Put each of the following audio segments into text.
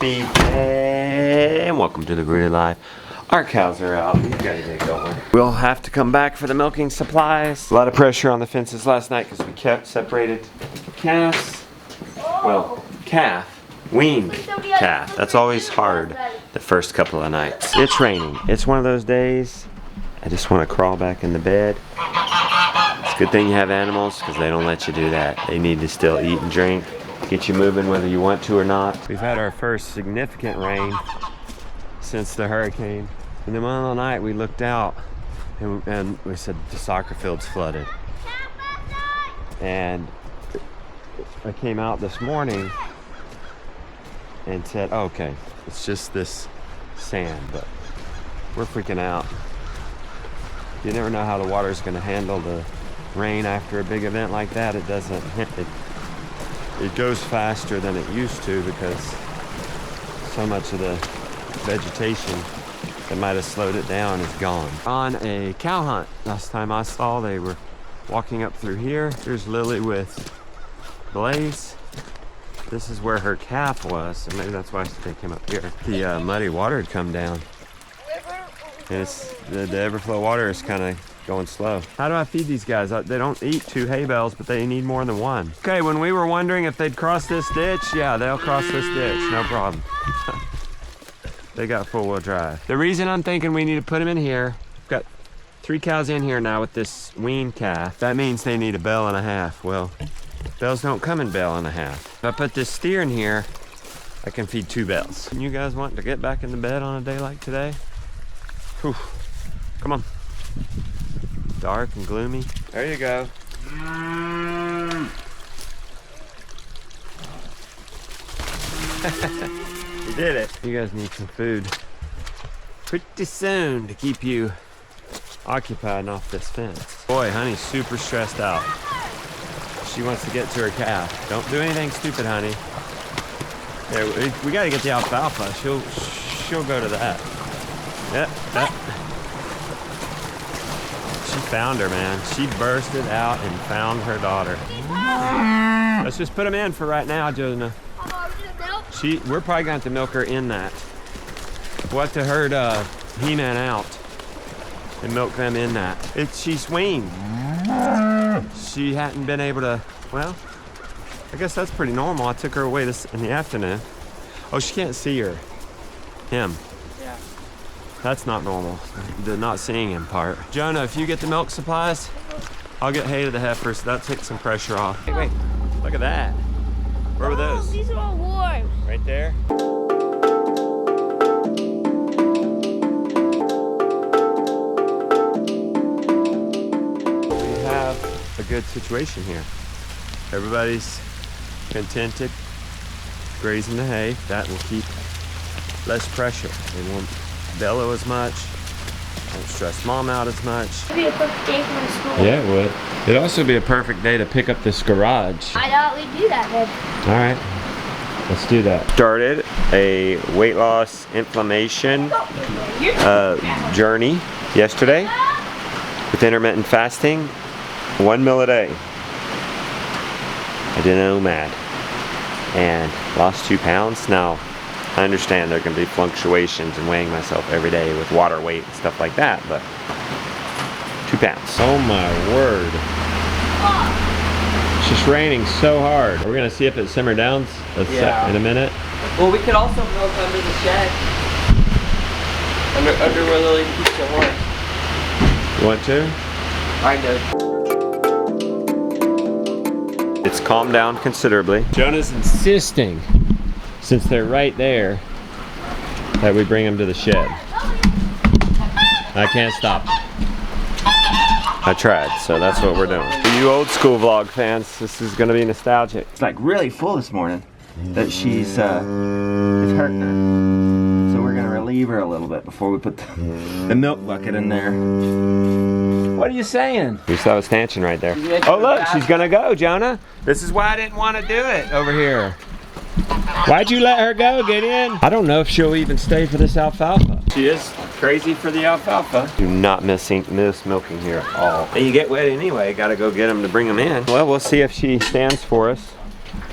Steve, and welcome to the Gritty Life. Our cows are out. We've got to get going. We'll have to come back for the milking supplies. A lot of pressure on the fences last night because we kept separated calves. Well, calf, weaned calf. That's always hard the first couple of nights. It's raining. It's one of those days I just want to crawl back in the bed. It's a good thing you have animals because they don't let you do that. They need to still eat and drink, get you moving whether you want to or not. We've had our first significant rain since the hurricane. In the middle of the night we looked out and we said the soccer field's flooded. And I came out this morning and said, oh, okay, it's just this sand, but we're freaking out. You never know how the water's gonna handle the rain after a big event like that. It doesn't, it goes faster than it used to because so much of the vegetation that might have slowed it down is gone. On a cow hunt, last time I saw, they were walking up through here. Here's Lily with Blaze. This is where her calf was, so maybe that's why they came up here. The muddy water had come down. And it's, the everflow water is kind of going slow. How do I feed these guys? They don't eat 2 hay bales, but they need more than 1. Okay, when we were wondering if they'd cross this ditch, yeah, they'll cross this ditch, no problem. They got 4-wheel drive. The reason I'm thinking we need to put them in here, we've got 3 cows in here now with this weaned calf. That means they need a bale and a half. Well, bales don't come in bale and a half. If I put this steer in here, I can feed 2 bales. You guys want to get back in the bed on a day like today? Whew. Come on. Dark and gloomy. There you go. You did it. You guys need some food pretty soon to keep you occupied and off this fence. Boy, honey's super stressed out. She wants to get to her calf. Don't do anything stupid, honey. Yeah, we gotta get the alfalfa. She'll go to that. Yep, that. She found her, man. She bursted out and found her daughter. Let's just put them in for right now, Jonah. We're probably going to have to milk her in that. We'll have to herd He-Man out and milk them in that. She's weaned. She hadn't been able to, well, I guess that's pretty normal. I took her away in the afternoon. Oh, she can't see him. Yeah. That's not normal, the not seeing him part. Jonah, if you get the milk supplies, I'll get hay to the heifers. That takes some pressure off. Hey, wait, look at that. Where were those? These are all warm. Right there? We have a good situation here. Everybody's contented, grazing the hay. That will keep less pressure. They won't bellow as much, won't stress mom out as much. It'd be a perfect day for my school. Yeah, it would. It'd also be a perfect day to pick up this garage. I thought we'd do that then. All right, let's do that. Started a weight loss inflammation journey yesterday with intermittent fasting, 1 meal a day. I did OMAD and lost 2 pounds. Now, I understand there can be fluctuations in weighing myself every day with water weight and stuff like that, but 2 pounds. Oh my word. It's just raining so hard. We're gonna see if it simmer down in a minute. Well, we could also milk under the shed. Under where Lily keeps the horse. You want to? I do. It's calmed down considerably. Jonah's insisting, since they're right there, that we bring them to the shed. I can't stop. I tried, so that's what we're doing. For you old school vlog fans, this is gonna be nostalgic. It's like really full this morning that she's it's hurting her. So we're gonna relieve her a little bit before we put the milk bucket in there. What are you saying? You saw a stanchion right there. Oh look, she's gonna go, Jonah. This is why I didn't want to do it over here. Why'd you let her go, Gideon? I don't know if she'll even stay for this alfalfa. She is crazy for the alfalfa. Do not miss milking here at all. And you get wet anyway, gotta go get them to bring them in. Well, we'll see if she stands for us.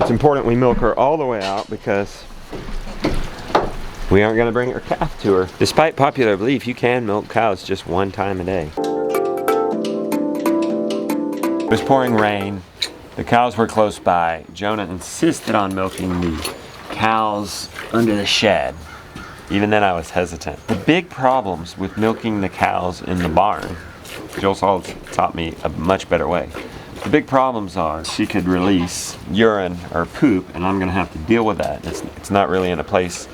It's important we milk her all the way out because We aren't gonna bring her calf to her. Despite popular belief, you can milk cows just one time a day. It was pouring rain. The cows were close by. Jonah insisted on milking the cows under the shed. Even then I was hesitant. The big problems with milking the cows in the barn, Joel Saul taught me a much better way. The big problems are she could release urine or poop, and I'm gonna have to deal with that. It's not really in a place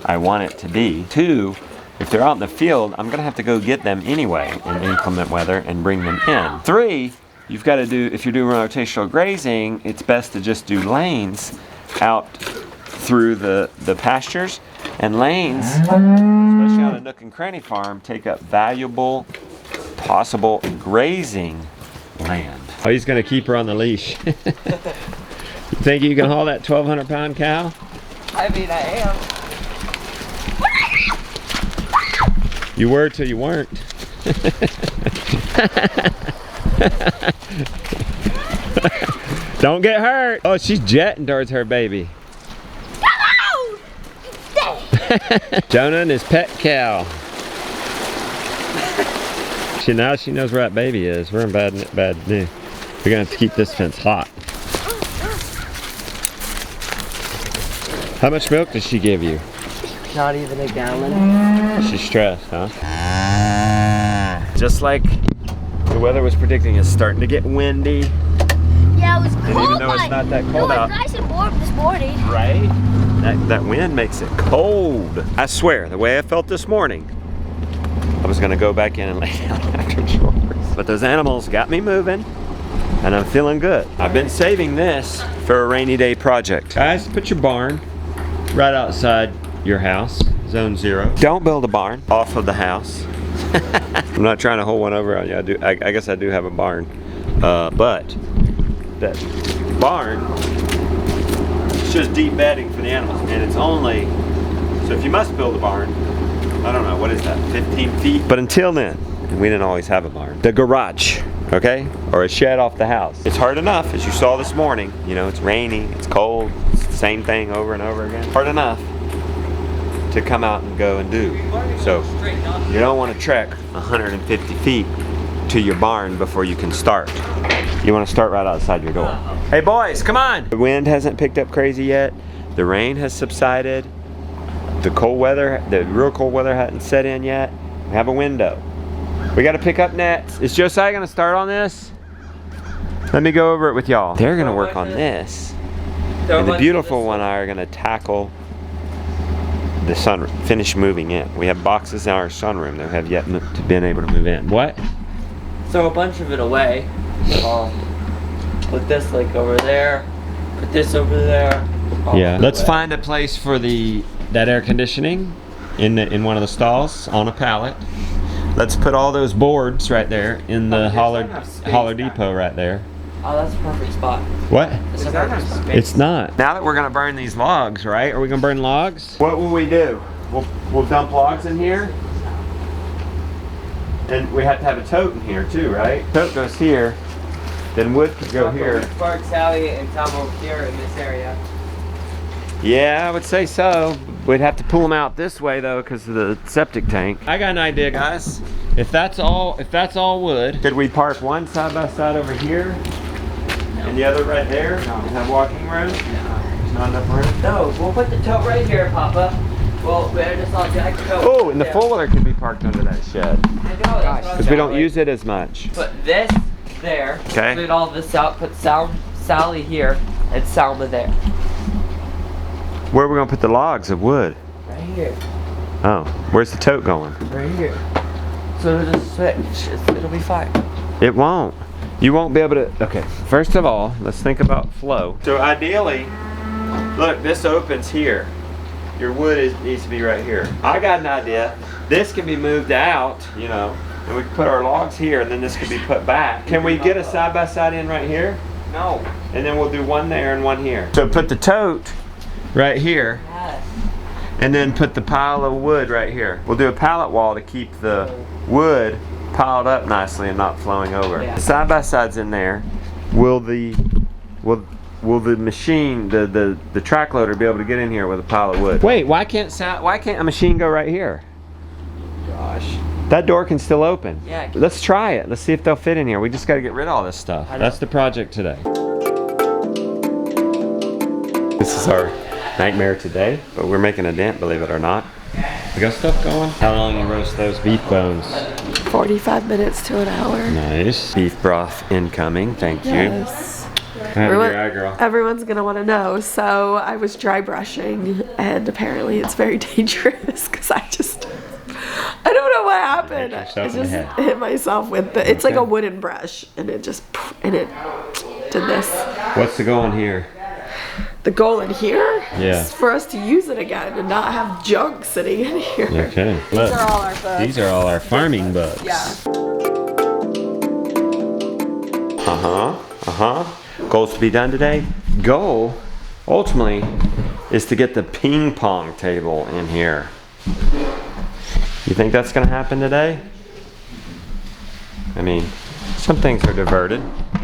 I want it to be. 2, if they're out in the field, I'm gonna have to go get them anyway in inclement weather and bring them in. 3, you've got to do, if you're doing rotational grazing, it's best to just do lanes out through the pastures. And lanes, especially on a nook and cranny farm, take up valuable, possible grazing land. Oh, he's gonna keep her on the leash. You think you can haul that 1,200 pound cow? I mean, I am. You were till you weren't. Don't get hurt. Oh, she's jetting towards her baby. Jonah and his pet cow. Now she knows where that baby is. We're in bad news. We're gonna have to keep this fence hot. How much milk does she give you? Not even a gallon. She's stressed, huh? Just like the weather was predicting, it's starting to get windy. Yeah, it was cold. And even though it's not that cold out, it was nice and warm this morning. right? That wind makes it cold. I swear, the way I felt this morning, I was gonna go back in and lay down after chores. But those animals got me moving, and I'm feeling good. I've been saving this for a rainy day project. Guys, put your barn right outside your house, zone 0. Don't build a barn off of the house. I'm not trying to hold one over on you. I guess I do have a barn, but that barn, it's just deep bedding for the animals, and it's only, so if you must build a barn, I don't know, what is that, 15 feet? But until then, and we didn't always have a barn, the garage, okay? Or a shed off the house. It's hard enough, as you saw this morning, you know, it's rainy, it's cold, it's the same thing over and over again. Hard enough to come out and go and do. So you don't want to trek 150 feet to your barn before you can start. You want to start right outside your door. Hey boys, come on! The wind hasn't picked up crazy yet. The rain has subsided. The cold weather, the real cold weather hadn't set in yet. We have a window. We got to pick up nets. Is Josiah going to start on this? Let me go over it with y'all. They're going to work on this. And the beautiful one and I are going to tackle the sunroom, finish moving in. We have boxes in our sunroom that have yet to been able to move in. What? Throw a bunch of it away. Put this like over there. Put this over there. Yeah. Let's find a place for that air conditioning in one of the stalls on a pallet. Let's put all those boards right there in the holler depot right there. Oh, that's a perfect spot. What? That's a perfect spot. It's not. Now that we're gonna burn these logs, right? Are we gonna burn logs? What will we do? We'll dump logs in here. And we have to have a tote in here too, right? Tote goes here. Then wood could go here. Park Sally and Tom over here in this area. Yeah, I would say so. We'd have to pull them out this way though because of the septic tank. I got an idea, guys. If that's all wood, could we park one side by side over here and the other right there? And have walking room? There's not enough room. No, we'll put the tote right here, Papa. Well, we're just all jack tote. Oh, and the four-wheeler can be parked under that shed. I know, that's Because we don't use it as much. Put this there. Okay. Put all this out. Put Sally here and Salma there. Where are we gonna put the logs of wood? Right here. Oh, where's the tote going? Right here. So it'll just switch. It'll be fine. It won't. You won't be able to. Okay, first of all, let's think about flow. So ideally, look, this opens here. Your wood needs to be right here. I got an idea. This can be moved out, you know, and we can put our logs here, and then this can be put back. Can we get a side-by-side in right here? No. And then we'll do one there and one here. So put the tote right here. Yes. And then put the pile of wood right here. We'll do a pallet wall to keep the wood piled up nicely and not flowing over. Yeah. The side by sides in there. Will will the machine, the track loader, be able to get in here with a pile of wood? Wait, why can't a machine go right here? Gosh. That door can still open. Yeah. Let's try it. Let's see if they'll fit in here. We just got to get rid of all this stuff. That's the project today. This is our nightmare today, but we're making a dent, believe it or not. We got stuff going. How long you roast those beef bones? 45 minutes to an hour. Nice. Beef broth incoming. Thank you. Yes. Have your eye, girl. Everyone's gonna want to know. So I was dry brushing, and apparently it's very dangerous because I don't know what happened. I yourself in the just head. hit myself with the. It's like Okay. a wooden brush, and it just did this. What's the goal in here? The goal in here Yeah. is for us to use it again and not have junk sitting in here. Okay. These are all our books. These are all our farming books. Yeah. Goals to be done today? Goal, ultimately, is to get the ping pong table in here. You think that's gonna happen today? I mean, some things are diverted.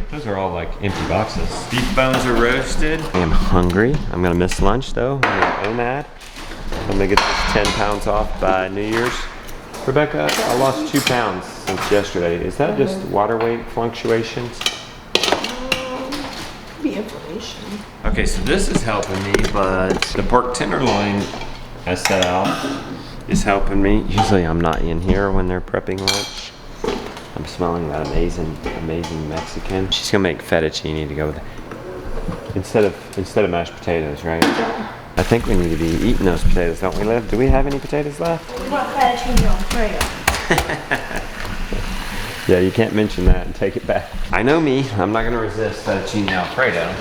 Those are all like empty boxes. Beef bones are roasted. I am hungry. I'm gonna miss lunch though. I'm gonna own that. I'm gonna get this 10 pounds off by New Year's. Rebecca, I lost 2 pounds since yesterday. Is that just water weight fluctuations? Be inflammation. Okay, so this is helping me, but the pork tenderloin I set out is helping me. Usually I'm not in here when they're prepping lunch. I'm smelling that amazing Mexican. She's gonna make fettuccine to go with it. Instead of mashed potatoes, right? I think we need to be eating those potatoes, don't we, Liv? Do we have any potatoes left? We want fettuccine Alfredo. Yeah, you can't mention that and take it back. I know me, I'm not gonna resist fettuccine Alfredo.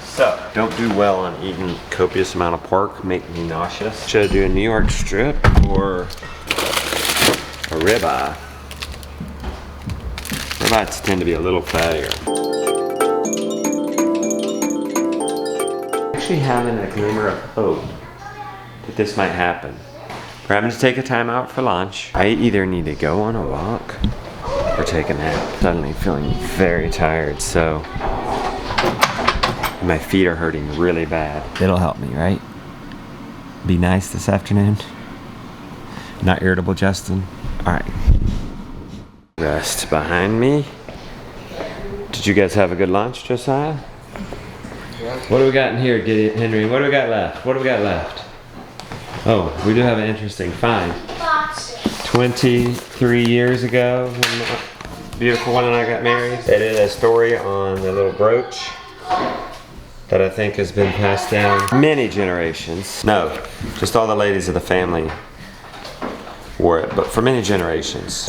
So, don't do well on eating copious amount of pork, make me nauseous. Should I do a New York strip or a ribeye? Ribeyes tend to be a little fattier. Actually having a glimmer of hope that this might happen. We're having to take a time out for lunch. I either need to go on a walk or take a nap. Suddenly feeling very tired, so my feet are hurting really bad. It'll help me, right? Be nice this afternoon. Not irritable, Justin. All right. Rest behind me. Did you guys have a good lunch, Josiah? What do we got in here, Henry? What do we got left? What do we got left? Oh, we do have an interesting find. 23 years ago, when my beautiful one and I got married, they did a story on the little brooch that I think has been passed down many generations. No, just all the ladies of the family wore it, but for many generations.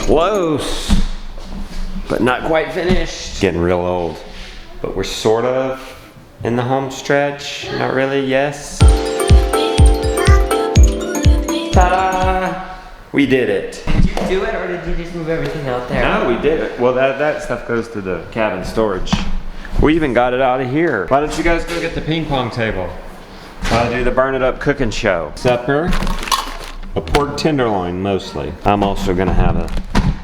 Close, but not quite finished. Getting real old, but we're sort of in the home stretch. Not really, yes. Ta-da! We did it. Did you do it or did you just move everything out there? No, we did it. Well, that stuff goes to the cabin storage. We even got it out of here. Why don't you guys go get the ping pong table? I'll do the burn it up cooking show. Supper, a pork tenderloin mostly. I'm also gonna have a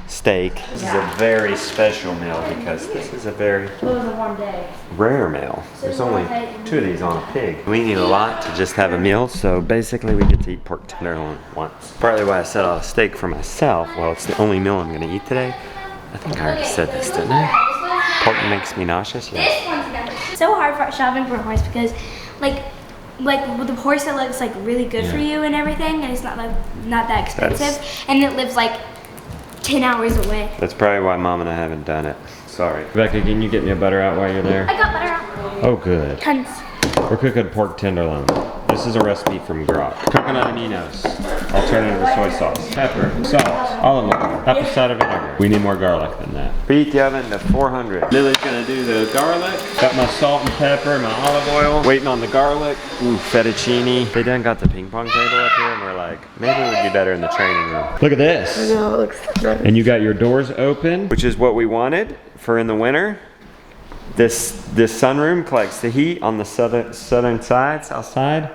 steak. This is a very special meal because this is a very It was a warm day. rare meal. There's only 2 of these on a pig. We need a lot to just have a meal, so basically we get to eat pork tenderloin once. Partly why I set out a steak for myself. Well, it's the only meal I'm gonna eat today. I think I already said this, didn't I? Pork makes me nauseous. Yeah. This one's never. So hard for shopping for a horse because, like with the horse that looks like really good for you and everything, and it's not that expensive, and it lives like 10 hours away. That's probably why Mom and I haven't done it. Sorry. Rebecca, can you get me a butter out while you're there? I got butter out. Oh, good. Tons. We're cooking pork tenderloin. This is a recipe from Grok. Coconut aminos, alternative to soy sauce, pepper, salt, olive oil, apple cider vinegar. We need more garlic than that. Preheat the oven to 400. Lily's gonna do the garlic. Got my salt and pepper, my olive oil. Waiting on the garlic. Ooh, fettuccine. They done got the ping pong table up here and we're like, maybe it would be better in the training room. Look at this. I know, it looks nice. And you got your doors open, which is what we wanted for in the winter. This sunroom collects the heat on the southern side, south side.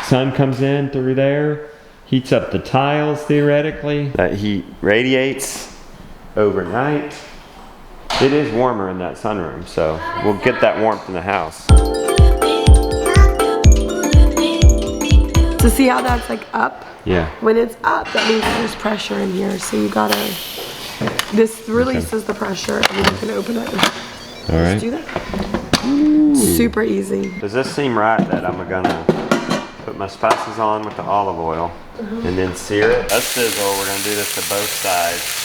Sun comes in through there, heats up the tiles theoretically. That heat radiates overnight. It is warmer in that sunroom, so we'll get that warmth in the house. So see how that's like up? Yeah. When it's up, that means there's pressure in here. So you gotta, this releases the pressure and then you can open it. All right. Just do that. Super easy. Does this seem right that I'm gonna put my spices on with the olive oil and then sear it? Let's sizzle. We're gonna do this to both sides.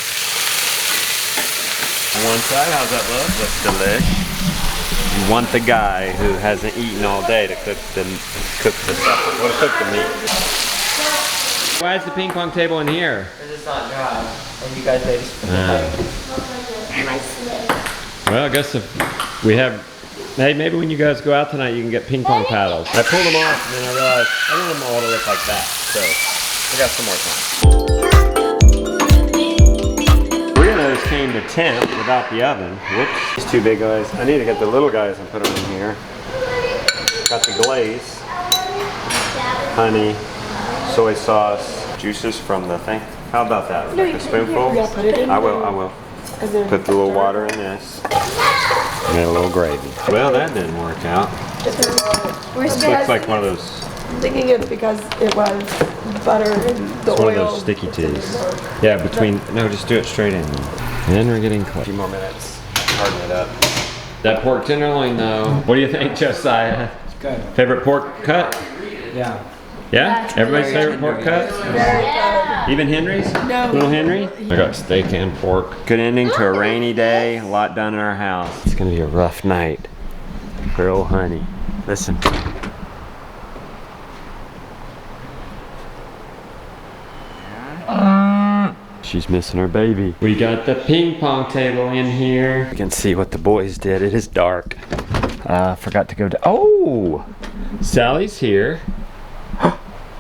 One side, how's that look? Looks delish. You want the guy who hasn't eaten all day to cook the supper. Well, to cook the meat. Why is the ping pong table in here? Because it's not dry. And you guys maybe Well, I guess if we have, hey, maybe when you guys go out tonight, you can get ping pong paddles. I pulled them off and then I realized I want them all to look like that. So we got some more time. Weirdos came to temp without the oven. Whoops. These two big guys. I need to get the little guys and put them in here. Got the glaze, honey, soy sauce, juices from the thing. How about that? Like a spoonful? Yeah, put it in. I will. And then Put the little water in this. And a little gravy. Well, that didn't work out. Where's This looks like one of those, thinking it's because it was butter and the one of oil. those sticky teas. Yeah, between, no, just do it straight in. And we're getting close. A few more minutes. Harden it up. That pork tenderloin though. What do you think, Josiah? It's good. Favorite pork cut? Yeah. Yeah? Everybody's favorite pork cut? Even Henry's? No. Little Henry? I got steak and pork. Good ending to a rainy day. A lot done in our house. It's gonna be a rough night for old honey. Listen. She's missing her baby. We got the ping pong table in here. You can see what the boys did. It is dark. Forgot to go to, oh! Sally's here.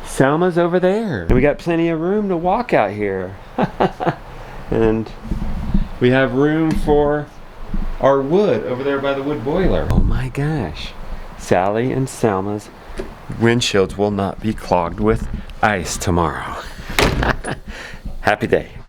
Selma's over there. And we got plenty of room to walk out here. And we have room for our wood over there by the wood boiler. Oh my gosh. Sally and Selma's windshields will not be clogged with ice tomorrow. Happy day.